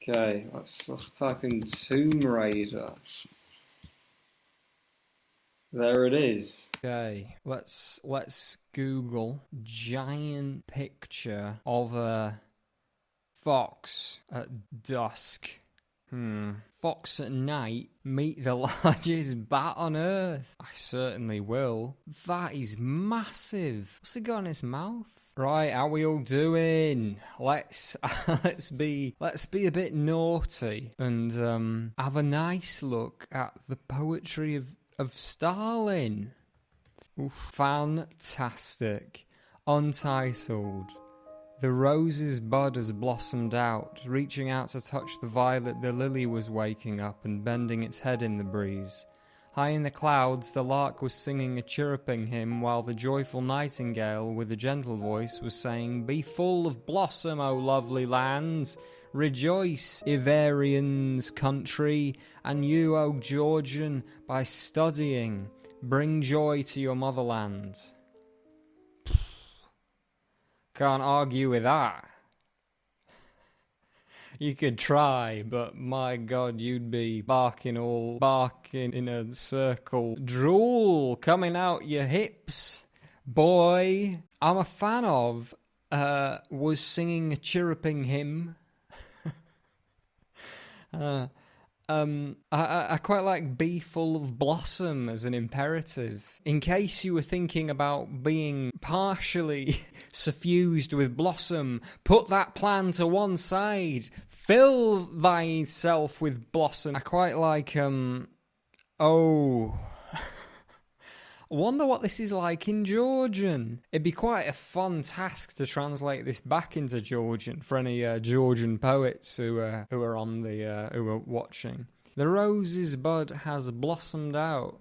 Okay, let's type in Tomb Raider. There it is. Okay, let's Google giant picture of a fox at dusk. Fox at night meet the largest bat on Earth. I certainly will. That is massive. What's it got in its mouth? Right, how we all doing? Let's be a bit naughty and have a nice look at the poetry of Stalin. Oof, fantastic. Untitled. The rose's bud has blossomed out, reaching out to touch the violet. The lily was waking up and bending its head in the breeze. High in the clouds, the lark was singing a chirruping hymn, while the joyful nightingale, with a gentle voice, was saying, "Be full of blossom, O lovely land! Rejoice, Ivarian's country, and you, O Georgian, by studying, bring joy to your motherland." Can't argue with that. You could try, but my God, you'd be barking in a circle. Drool coming out your hips, boy. I'm a fan of, was singing a chirruping hymn. I quite like "be full of blossom" as an imperative. In case you were thinking about being partially suffused with blossom, put that plan to one side. Fill thyself with blossom. I quite like, I wonder what this is like in Georgian. It'd be quite a fun task to translate this back into Georgian for any Georgian poets who are watching. The rose's bud has blossomed out.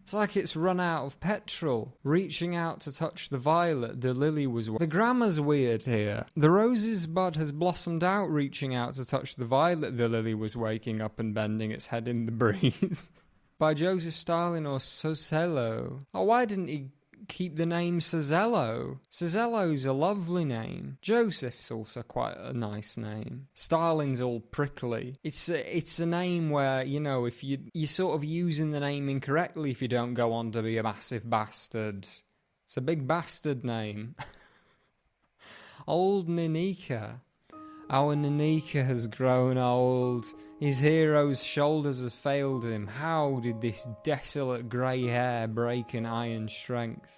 It's like it's run out of petrol. Reaching out to touch the violet, the lily was... The grammar's weird here. The rose's bud has blossomed out, reaching out to touch the violet, the lily was waking up and bending its head in the breeze. By Joseph Stalin or Sosello. Oh, why didn't he keep the name Sosello? Sosello's a lovely name. Joseph's also quite a nice name. Stalin's all prickly. It's a name where, you know, if you're sort of using the name incorrectly if you don't go on to be a massive bastard. It's a big bastard name. Old Ninika. Our Ninika has grown old. His hero's shoulders have failed him. How did this desolate grey hair break an iron strength?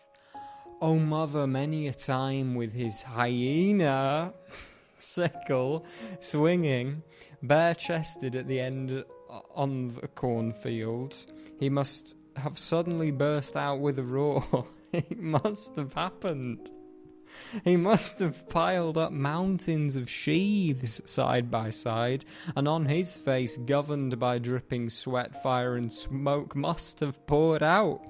Oh, mother, many a time with his hyena sickle swinging, bare-chested at the end on the cornfield, he must have suddenly burst out with a roar. It must have happened. He must have piled up mountains of sheaves side by side, and on his face, governed by dripping sweat, fire and smoke, must have poured out.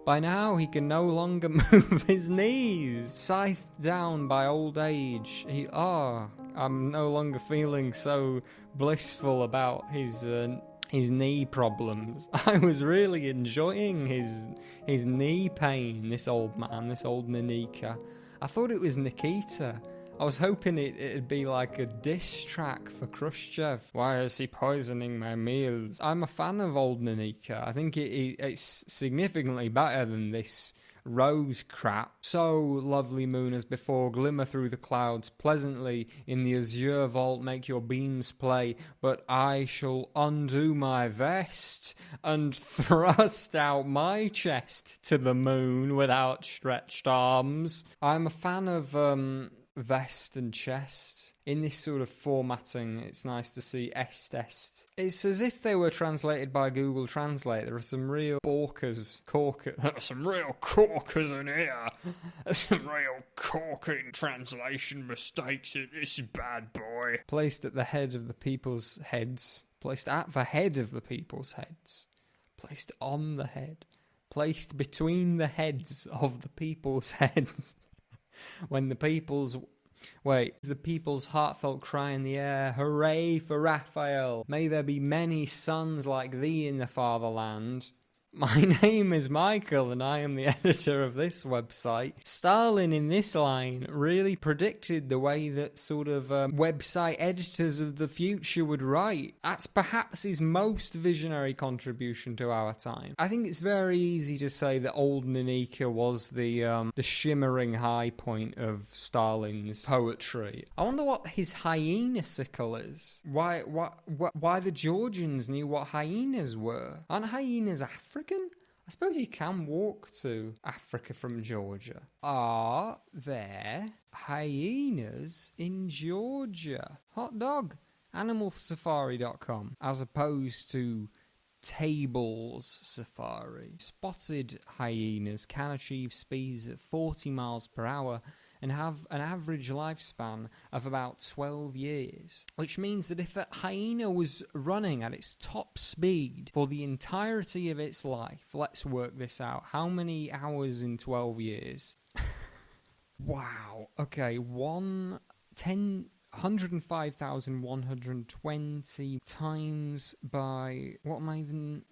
By now he can no longer move his knees. Scythed down by old age, I'm no longer feeling so blissful about his knee problems. I was really enjoying his knee pain, this old man, this old Ninika. I thought it was Nikita. I was hoping it'd be like a diss track for Khrushchev. Why is he poisoning my meals? I'm a fan of old Ninika. I think it's significantly better than this rose crap. So, lovely moon as before, glimmer through the clouds pleasantly in the azure vault, make your beams play, but I shall undo my vest and thrust out my chest to the moon with outstretched arms. I'm a fan of vest and chest. In this sort of formatting, it's nice to see est. It's as if they were translated by Google Translate. There are some real corkers in here. There's some real corking translation mistakes in this bad boy. Placed at the head of the people's heads. Placed at the head of the people's heads. Placed on the head. Placed between the heads of the people's heads. When the people's heartfelt cry in the air, hooray for Raphael! May there be many sons like thee in the fatherland. My name is Michael and I am the editor of this website. Stalin in this line really predicted the way that sort of website editors of the future would write. That's perhaps his most visionary contribution to our time. I think it's very easy to say that Old Nanika was the shimmering high point of Stalin's poetry. I wonder what his hyena sickle is. Why the Georgians knew what hyenas were. Aren't hyenas African? I suppose you can walk to Africa from Georgia. Are there hyenas in Georgia? Hot dog. Animalsafari.com. As opposed to Tables Safari. Spotted hyenas can achieve speeds of 40 miles per hour and have an average lifespan of about 12 years. Which means that if a hyena was running at its top speed for the entirety of its life, let's work this out. How many hours in 12 years? Wow. Okay, 105,120 times by,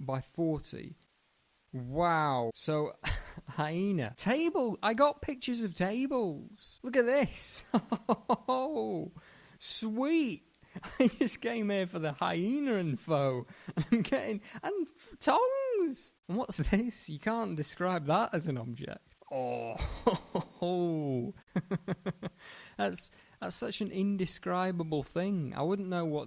by 40. Wow. So, hyena. Table. I got pictures of tables. Look at this. Oh, sweet. I just came here for the hyena info. And tongs. And what's this? You can't describe that as an object. Oh. That's such an indescribable thing. I wouldn't know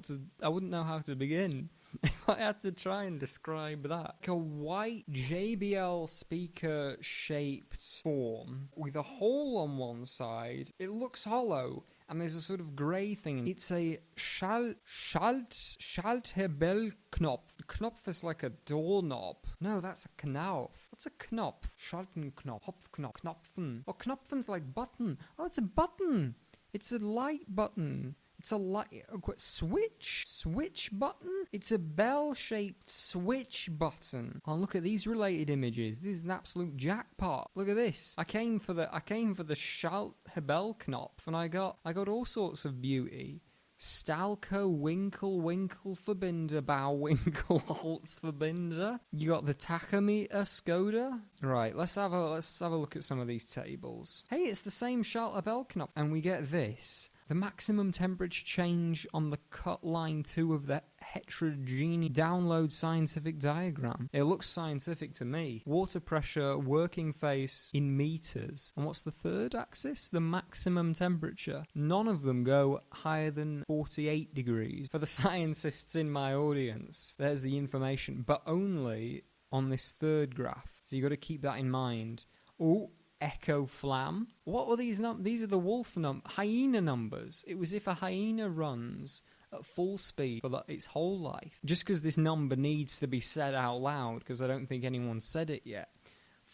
how to begin if I had to try and describe that. Like a white JBL speaker shaped form with a hole on one side. It looks hollow and there's a sort of grey thing. It's a Schalthebelknopf. Knopf is like a doorknob. No, that's a Knauf. What's a Knopf? Schaltenknopf, Hopfknopf, Knopfen. Oh, Knopfen's like button. Oh, it's a button. It's a light button. It's a light switch button. It's a bell-shaped switch button. Oh, look at these related images. This is an absolute jackpot. Look at this. I came for the Schalthebelknopf, and I got all sorts of beauty. Stalco Winkle Verbinder Bow Winkle Holtz Verbinder. You got the tachymeter Skoda. Right, let's have a look at some of these tables. Hey, it's the same Schalthebelknopf, and we get this. The maximum temperature change on the cut line 2 of the heterogeneous download scientific diagram. It looks scientific to me. Water pressure, working face in meters. And what's the third axis? The maximum temperature. None of them go higher than 48 degrees. For the scientists in my audience, there's the information, but only on this third graph. So you've got to keep that in mind. Oh, Echo Flam. What were these numbers? These are the hyena numbers. It was if a hyena runs at full speed for its whole life. Just because this number needs to be said out loud, because I don't think anyone's said it yet.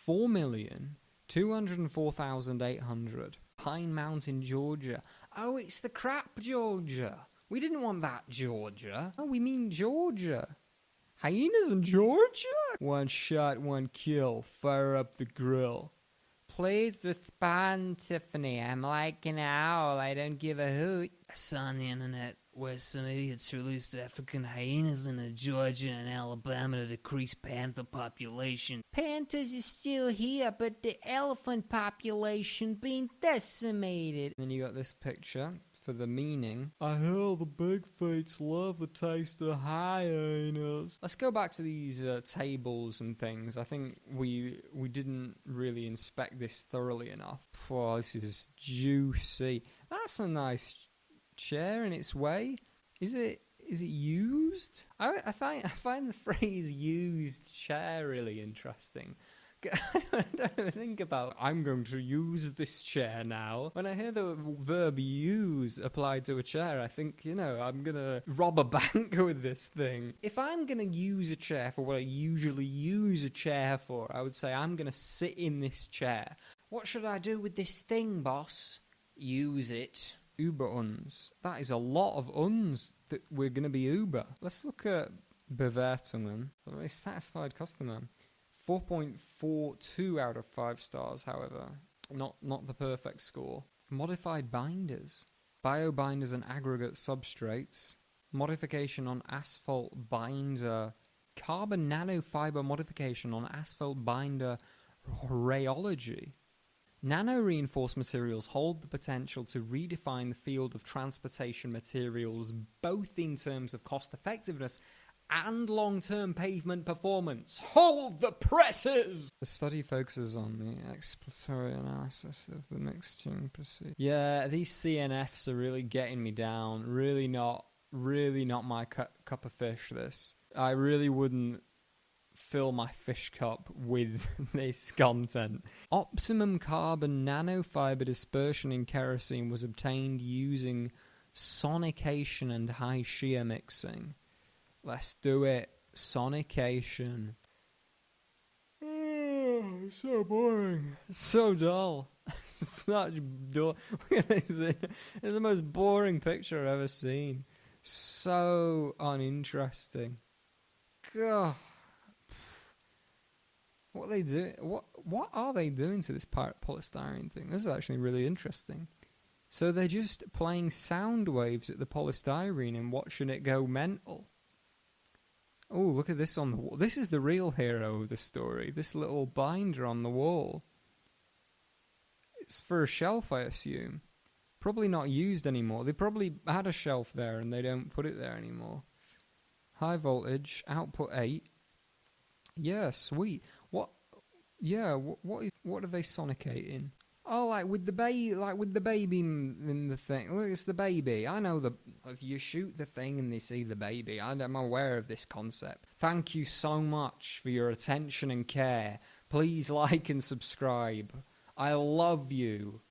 4,204,800. Pine Mountain, Georgia. Oh, it's the crap Georgia. We didn't want that Georgia. Oh, we mean Georgia. Hyenas in Georgia? One shot, one kill. Fire up the grill. Please respond, Tiffany. I'm like an owl. I don't give a hoot. I saw on the internet where some idiots released African hyenas in Georgia and Alabama to decrease panther population. Panthers is still here, but the elephant population being decimated. And then you got this picture for the meaning. I hear the big feets love the taste of hyenas. Let's go back to these tables and things. I think we didn't really inspect this thoroughly enough. Oh, this is juicy. That's a nice chair in its way. Is it used? I find the phrase used chair really interesting. I don't think about, I'm going to use this chair now. When I hear the verb use applied to a chair, I think, I'm going to rob a bank with this thing. If I'm going to use a chair for what I usually use a chair for, I would say I'm going to sit in this chair. What should I do with this thing, boss? Use it. Uber uns. That is a lot of uns that we're going to be Uber. Let's look at Bewertungen. A very satisfied customer. 4.42 out of 5 stars, however. Not the perfect score. Modified binders. Biobinders and aggregate substrates. Modification on asphalt binder carbon nanofiber modification on asphalt binder rheology. Nano-reinforced materials hold the potential to redefine the field of transportation materials, both in terms of cost-effectiveness and long-term pavement performance. Hold the presses! The study focuses on the exploratory analysis of the mixing procedure. Yeah, these CNFs are really getting me down. Really not my cup of fish, this. I really wouldn't fill my fish cup with this content. Optimum carbon nanofiber dispersion in kerosene was obtained using sonication and high shear mixing. Let's do it. Sonication. Oh, so boring. So dull. Such dull. Look at this. It's the most boring picture I've ever seen. So uninteresting. God. What are they doing? What are they doing to this polystyrene thing? This is actually really interesting. So they're just playing sound waves at the polystyrene and watching it go mental. Oh, look at this on the wall. This is the real hero of the story. This little binder on the wall. It's for a shelf, I assume. Probably not used anymore. They probably had a shelf there and they don't put it there anymore. High voltage, output 8. Yeah, sweet. What? Yeah, what are they sonicating? Oh, with the baby in the thing. Look, it's the baby. I know you shoot the thing and they see the baby. I'm aware of this concept. Thank you so much for your attention and care. Please like and subscribe. I love you.